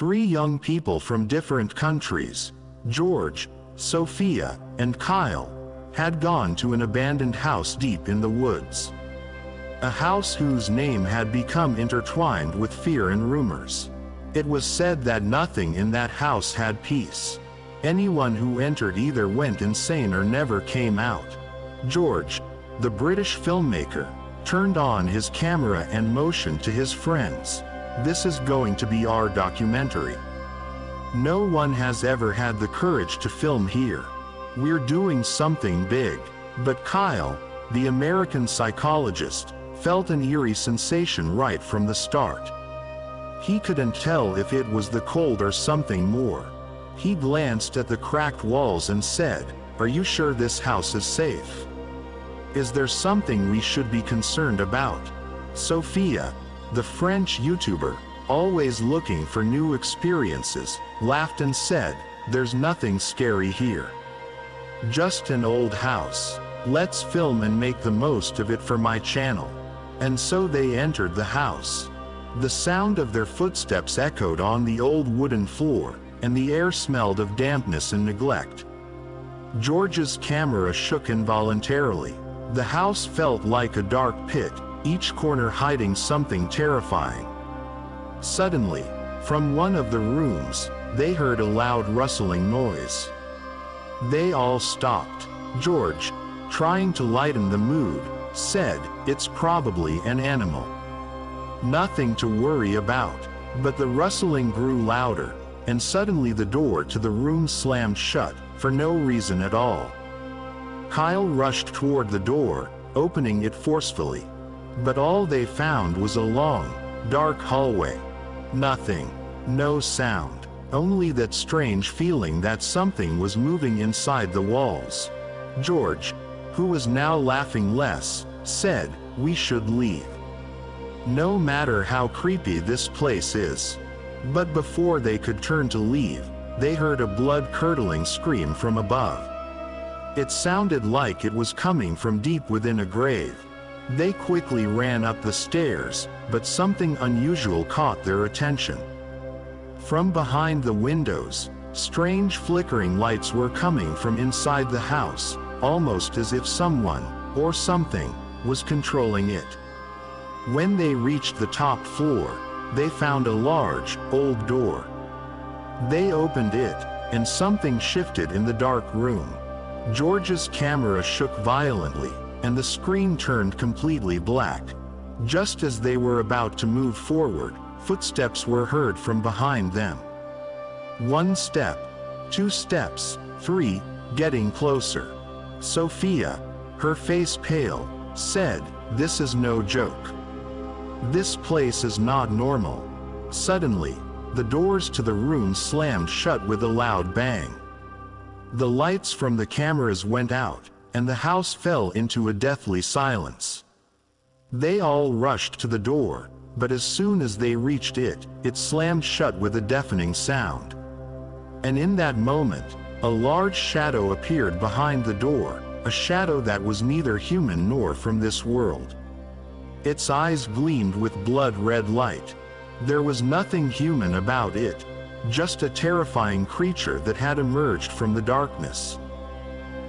Three young people from different countries, George, Sophia, and Kyle, had gone to an abandoned house deep in the woods. A house whose name had become intertwined with fear and rumors. It was said that nothing in that house had peace. Anyone who entered either went insane or never came out. George, the British filmmaker, turned on his camera and motioned to his friends, "This is going to be our documentary. No one has ever had the courage to film here. We're doing something big." But Kyle, the American psychologist, felt an eerie sensation right from the start. He couldn't tell if it was the cold or something more. He glanced at the cracked walls and said, "Are you sure this house is safe? Is there something we should be concerned about?" Sophia, the French YouTuber, always looking for new experiences, laughed and said, "There's nothing scary here. Just an old house. Let's film and make the most of it for my channel." And so they entered the house. The sound of their footsteps echoed on the old wooden floor, and the air smelled of dampness and neglect. George's camera shook involuntarily. The house felt like a dark pit, each corner hiding something terrifying. Suddenly, from one of the rooms, they heard a loud rustling noise. They all stopped. George, trying to lighten the mood, said, "It's probably an animal. Nothing to worry about." But the rustling grew louder, and suddenly the door to the room slammed shut, for no reason at all. Kyle rushed toward the door, opening it forcefully. But all they found was a long, dark hallway. Nothing. No sound. Only that strange feeling that something was moving inside the walls. George, who was now laughing less, said, "We should leave. No matter how creepy this place is." But before they could turn to leave, they heard a blood-curdling scream from above. It sounded like it was coming from deep within a grave. They quickly ran up the stairs, but something unusual caught their attention. From behind the windows, strange flickering lights were coming from inside the house, almost as if someone, or something, was controlling it. When they reached the top floor, they found a large, old door. They opened it, and something shifted in the dark room. George's camera shook violently, and the screen turned completely black. Just as they were about to move forward, footsteps were heard from behind them. One step, two steps, three, getting closer. Sophia, her face pale, said, "This is no joke. This place is not normal." Suddenly, the doors to the room slammed shut with a loud bang. The lights from the cameras went out, and the house fell into a deathly silence. They all rushed to the door, but as soon as they reached it, it slammed shut with a deafening sound. And in that moment, a large shadow appeared behind the door, a shadow that was neither human nor from this world. Its eyes gleamed with blood-red light. There was nothing human about it, just a terrifying creature that had emerged from the darkness.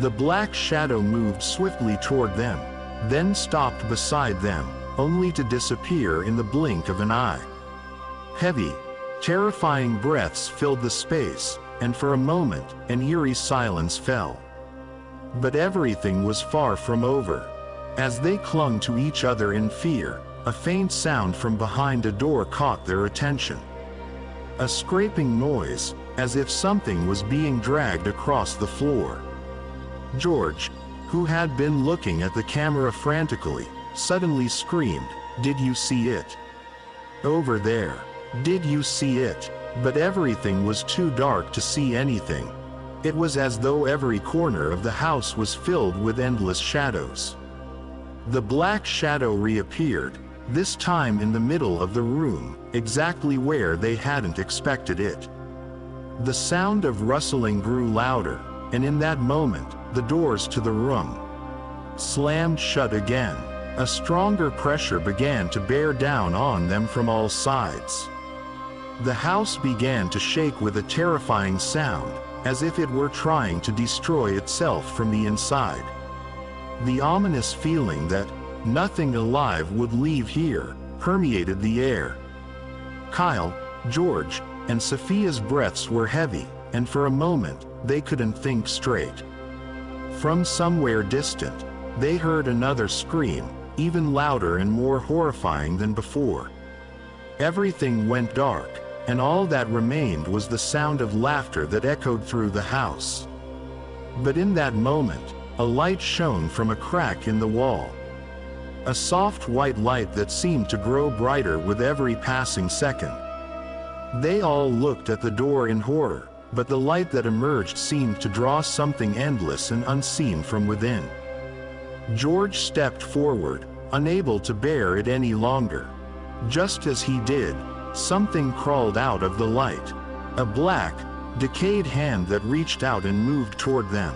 The black shadow moved swiftly toward them, then stopped beside them, only to disappear in the blink of an eye. Heavy, terrifying breaths filled the space, and for a moment, an eerie silence fell. But everything was far from over. As they clung to each other in fear, a faint sound from behind a door caught their attention. A scraping noise, as if something was being dragged across the floor. George, who had been looking at the camera frantically, suddenly screamed, "Did you see it? Over there. Did you see it?" But everything was too dark to see anything. It was as though every corner of the house was filled with endless shadows. The black shadow reappeared, this time in the middle of the room, exactly where they hadn't expected it. The sound of rustling grew louder, and in that moment, the doors to the room slammed shut again. A stronger pressure began to bear down on them from all sides. The house began to shake with a terrifying sound, as if it were trying to destroy itself from the inside. The ominous feeling that nothing alive would leave here permeated the air. Kyle, George, and Sophia's breaths were heavy, and for a moment, they couldn't think straight. From somewhere distant, they heard another scream, even louder and more horrifying than before. Everything went dark, and all that remained was the sound of laughter that echoed through the house. But in that moment, a light shone from a crack in the wall. A soft white light that seemed to grow brighter with every passing second. They all looked at the door in horror, but the light that emerged seemed to draw something endless and unseen from within. George stepped forward, unable to bear it any longer. Just as he did, something crawled out of the light. A black, decayed hand that reached out and moved toward them.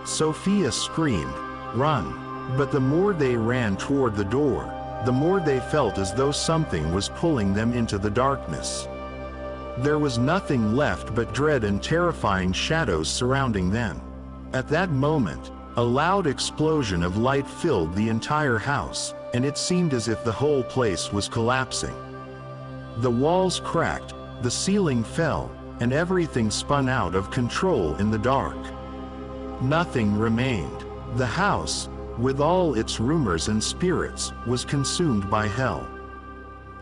Sophia screamed, "Run!" But the more they ran toward the door, the more they felt as though something was pulling them into the darkness. There was nothing left but dread and terrifying shadows surrounding them. At that moment, a loud explosion of light filled the entire house, and it seemed as if the whole place was collapsing. The walls cracked, the ceiling fell, and everything spun out of control in the dark. Nothing remained. The house, with all its rumors and spirits, was consumed by hell.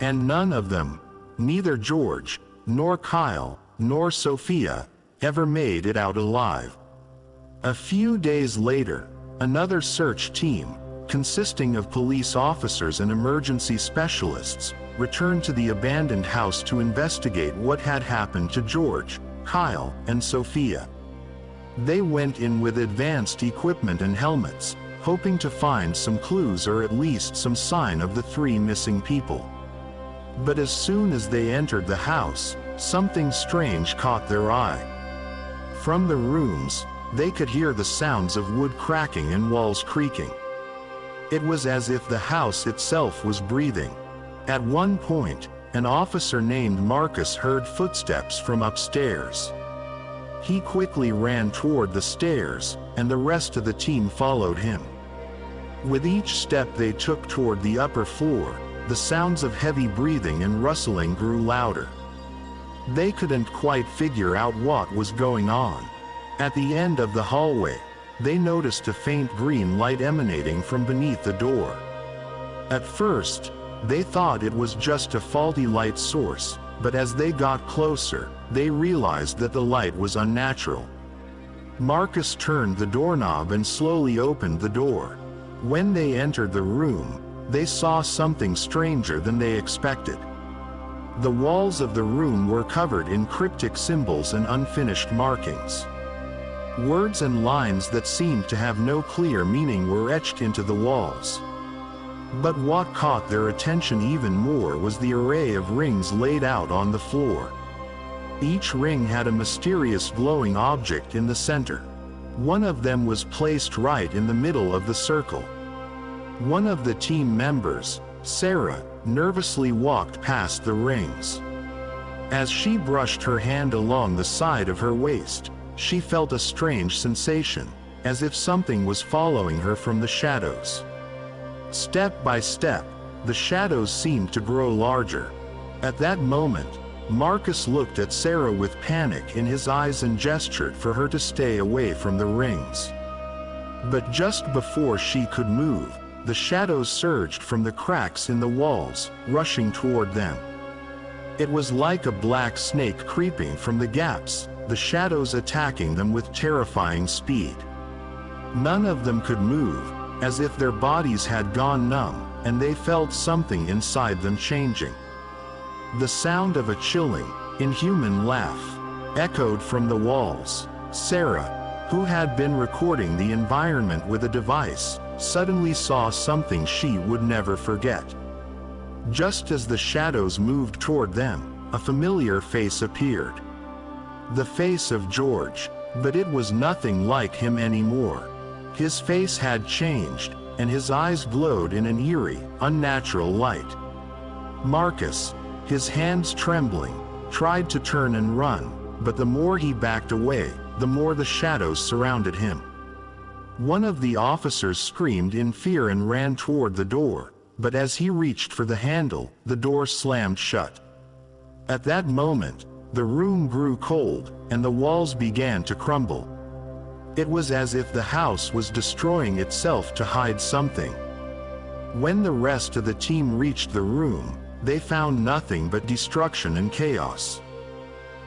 And none of them, neither George, nor Kyle, nor Sophia, ever made it out alive. A few days later, another search team, consisting of police officers and emergency specialists, returned to the abandoned house to investigate what had happened to George, Kyle, and Sophia. They went in with advanced equipment and helmets, hoping to find some clues or at least some sign of the three missing people. But as soon as they entered the house, something strange caught their eye. From the rooms, they could hear the sounds of wood cracking and walls creaking. It was as if the house itself was breathing. At one point, an officer named Marcus heard footsteps from upstairs. He quickly ran toward the stairs, and the rest of the team followed him. With each step they took toward the upper floor, the sounds of heavy breathing and rustling grew louder. They couldn't quite figure out what was going on. At the end of the hallway, they noticed a faint green light emanating from beneath the door. At first, they thought it was just a faulty light source, but as they got closer, they realized that the light was unnatural. Marcus turned the doorknob and slowly opened the door. When they entered the room, they saw something stranger than they expected. The walls of the room were covered in cryptic symbols and unfinished markings. Words and lines that seemed to have no clear meaning were etched into the walls. But what caught their attention even more was the array of rings laid out on the floor. Each ring had a mysterious glowing object in the center. One of them was placed right in the middle of the circle. One of the team members, Sarah, nervously walked past the rings. As she brushed her hand along the side of her waist, she felt a strange sensation, as if something was following her from the shadows. Step by step, the shadows seemed to grow larger. At that moment, Marcus looked at Sarah with panic in his eyes and gestured for her to stay away from the rings. But just before she could move, the shadows surged from the cracks in the walls, rushing toward them. It was like a black snake creeping from the gaps, the shadows attacking them with terrifying speed. None of them could move, as if their bodies had gone numb, and they felt something inside them changing. The sound of a chilling, inhuman laugh echoed from the walls. Sarah, who had been recording the environment with a device, suddenly saw something she would never forget. Just as the shadows moved toward them, a familiar face appeared. The face of George, but it was nothing like him anymore. His face had changed, and his eyes glowed in an eerie, unnatural light. Marcus, his hands trembling, tried to turn and run, but the more he backed away, the more the shadows surrounded him. One of the officers screamed in fear and ran toward the door, but as he reached for the handle, the door slammed shut. At that moment, the room grew cold, and the walls began to crumble. It was as if the house was destroying itself to hide something. When the rest of the team reached the room, they found nothing but destruction and chaos.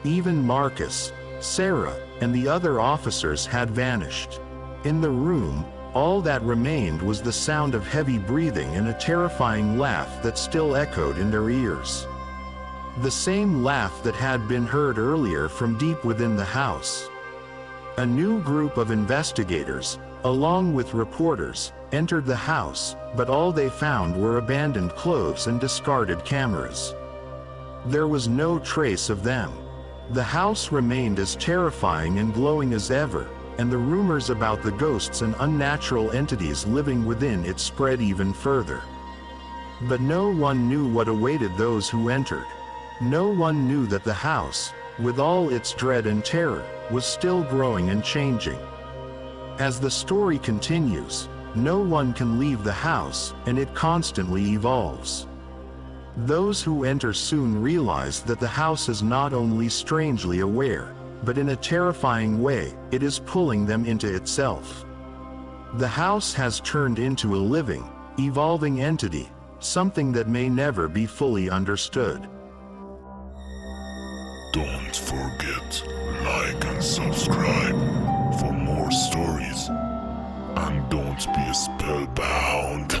Even Marcus, Sarah, and the other officers had vanished. In the room, all that remained was the sound of heavy breathing and a terrifying laugh that still echoed in their ears. The same laugh that had been heard earlier from deep within the house. A new group of investigators, along with reporters, entered the house, but all they found were abandoned clothes and discarded cameras. There was no trace of them. The house remained as terrifying and glowing as ever, and the rumors about the ghosts and unnatural entities living within it spread even further. But no one knew what awaited those who entered. No one knew that the house, with all its dread and terror, was still growing and changing. As the story continues, no one can leave the house, and it constantly evolves. Those who enter soon realize that the house is not only strangely aware, but in a terrifying way, it is pulling them into itself. The house has turned into a living, evolving entity, something that may never be fully understood. Don't forget, like and subscribe for more stories. And don't be spellbound.